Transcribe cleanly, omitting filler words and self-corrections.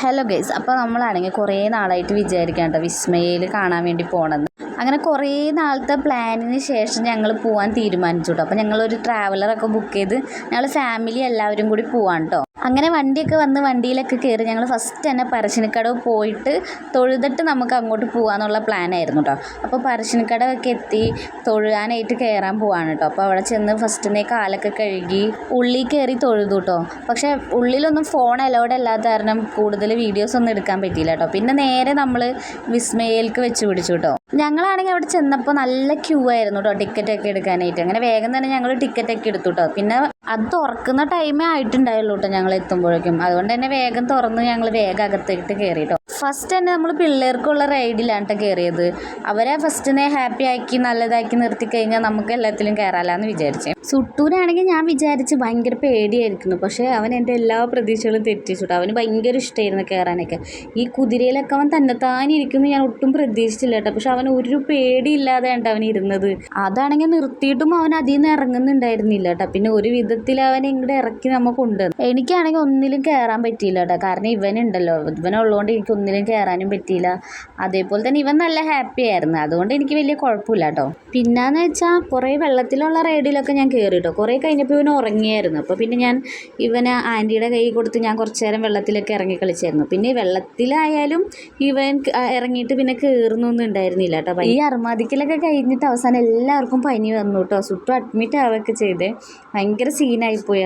Hello guys, അപ്പോൾ നമ്മളാണെങ്കിൽ കുറേ നാളായിട്ട് വിചാരിക്കാം കേട്ടോ വിസ്മയയിൽ കാണാൻ വേണ്ടി പോകണമെന്ന്. അങ്ങനെ കുറേ നാളത്തെ പ്ലാനിന് ശേഷം ഞങ്ങൾ പോകാൻ തീരുമാനിച്ചു കേട്ടോ. അപ്പോൾ ഞങ്ങളൊരു ട്രാവലറൊക്കെ ബുക്ക് ചെയ്ത് ഞങ്ങൾ ഫാമിലി എല്ലാവരും കൂടി പോവാൻ കേട്ടോ. അങ്ങനെ വണ്ടിയൊക്കെ വന്ന് വണ്ടിയിലൊക്കെ കയറി ഞങ്ങൾ ഫസ്റ്റ് തന്നെ പറശ്ശിനിക്കടവ് പോയിട്ട് തൊഴുതിട്ട് നമുക്ക് അങ്ങോട്ട് പോകാമെന്നുള്ള പ്ലാനായിരുന്നു കേട്ടോ. അപ്പോൾ പറശ്ശിനിക്കടവൊക്കെ എത്തി തൊഴുകാനായിട്ട് കയറാൻ പോവാണ് കേട്ടോ. അപ്പോൾ അവിടെ ചെന്ന് ഫസ്റ്റിനെ കാലൊക്കെ കഴുകി ഉള്ളിൽ കയറി തൊഴുതു കേട്ടോ. പക്ഷേ ഉള്ളിലൊന്നും ഫോൺ അലൗഡ് അല്ലാത്ത കാരണം കൂടുതൽ വീഡിയോസ് ഒന്നും എടുക്കാൻ പറ്റിയില്ല കേട്ടോ. പിന്നെ നേരെ നമ്മൾ വിസ്മയയിലേക്ക് വെച്ച് പിടിച്ചു കേട്ടോ. ഞങ്ങളാണെങ്കിൽ അവിടെ ചെന്നപ്പോൾ നല്ല ക്യൂ ആയിരുന്നു കേട്ടോ ടിക്കറ്റൊക്കെ എടുക്കാനായിട്ട്. അങ്ങനെ വേഗം തന്നെ ഞങ്ങൾ ടിക്കറ്റൊക്കെ എടുത്തു കേട്ടോ. പിന്നെ അത് തുറക്കുന്ന ടൈമേ ആയിട്ടുണ്ടായുള്ളൂ കേട്ടോ ഞങ്ങൾ എത്തുമ്പോഴേക്കും. അതുകൊണ്ട് തന്നെ വേഗം തുറന്ന് ഞങ്ങൾ വേഗം അകത്തേക്ക് കയറി കേട്ടോ. ഫസ്റ്റ് തന്നെ നമ്മൾ പിള്ളേർക്കുള്ള റൈഡിലാണ് കേട്ടോ കയറിയത്. അവരെ ഫസ്റ്റിനെ ഹാപ്പി ആക്കി നല്ലതാക്കി നിർത്തി കഴിഞ്ഞാൽ നമുക്ക് എല്ലാത്തിലും കയറാമെന്ന് വിചാരിച്ചു. സുട്ടൂരാണെങ്കിൽ ഞാൻ വിചാരിച്ച് ഭയങ്കര പേടിയായിരിക്കുന്നു. പക്ഷേ അവൻ എൻ്റെ എല്ലാ പ്രതീക്ഷകളും തെറ്റിച്ചു. അവന് ഭയങ്കര ഇഷ്ടമായിരുന്നു കയറാനൊക്കെ. ഈ കുതിരയിലൊക്കെ അവൻ തന്നെത്താനിരിക്കുന്നു ഞാൻ ഒട്ടും പ്രതീക്ഷിച്ചില്ല കേട്ടോ. പക്ഷെ അവൻ ഒരു പേടിയില്ലാതെയാണ് അവൻ ഇരുന്നത്. അതാണെങ്കിൽ നിർത്തിയിട്ടും അവൻ അതിൽ നിന്ന് ഇറങ്ങുന്നുണ്ടായിരുന്നില്ല കേട്ടോ. പിന്നെ ഒരു വിധത്തിൽ അവൻ ഇങ്ങോട്ട് ഇറക്കി നമ്മൾ കൊണ്ടുവന്നു. എനിക്കാണെങ്കിൽ ഒന്നിലും കയറാൻ പറ്റിയില്ല കേട്ടോ. കാരണം ഇവനുണ്ടല്ലോ, ഇവനുള്ളതുകൊണ്ട് എനിക്ക് ഒന്നിലും കയറാനും പറ്റിയില്ല. അതേപോലെ തന്നെ ഇവൻ നല്ല ഹാപ്പി ആയിരുന്നു. അതുകൊണ്ട് എനിക്ക് വലിയ കുഴപ്പമില്ല കേട്ടോ. പിന്നെന്ന് വെച്ചാൽ കുറേ വെള്ളത്തിലുള്ള റൈഡിലൊക്കെ ഞാൻ കയറി കേട്ടോ. കുറേ കഴിഞ്ഞപ്പോൾ ഇവൻ ഉറങ്ങിയായിരുന്നു. അപ്പോൾ പിന്നെ ഞാൻ ഇവന് ആൻറ്റിയുടെ കൈ കൊടുത്ത് ഞാൻ കുറച്ച് നേരം വെള്ളത്തിലൊക്കെ ഇറങ്ങി കളിച്ചായിരുന്നു. പിന്നെ വെള്ളത്തിലായാലും ഇവൻ ഇറങ്ങിയിട്ട് പിന്നെ കയറുന്നൊന്നും ഉണ്ടായിരുന്നില്ല കേട്ടോ. ഈ അർമാദിക്കലൊക്കെ കഴിഞ്ഞിട്ട് അവസാനം എല്ലാവർക്കും പനി വന്നു കേട്ടോ. സുട്ടു അഡ്മിറ്റ് ആവുകയൊക്കെ ചെയ്തേ. ഭയങ്കര സീനായിപ്പോയി.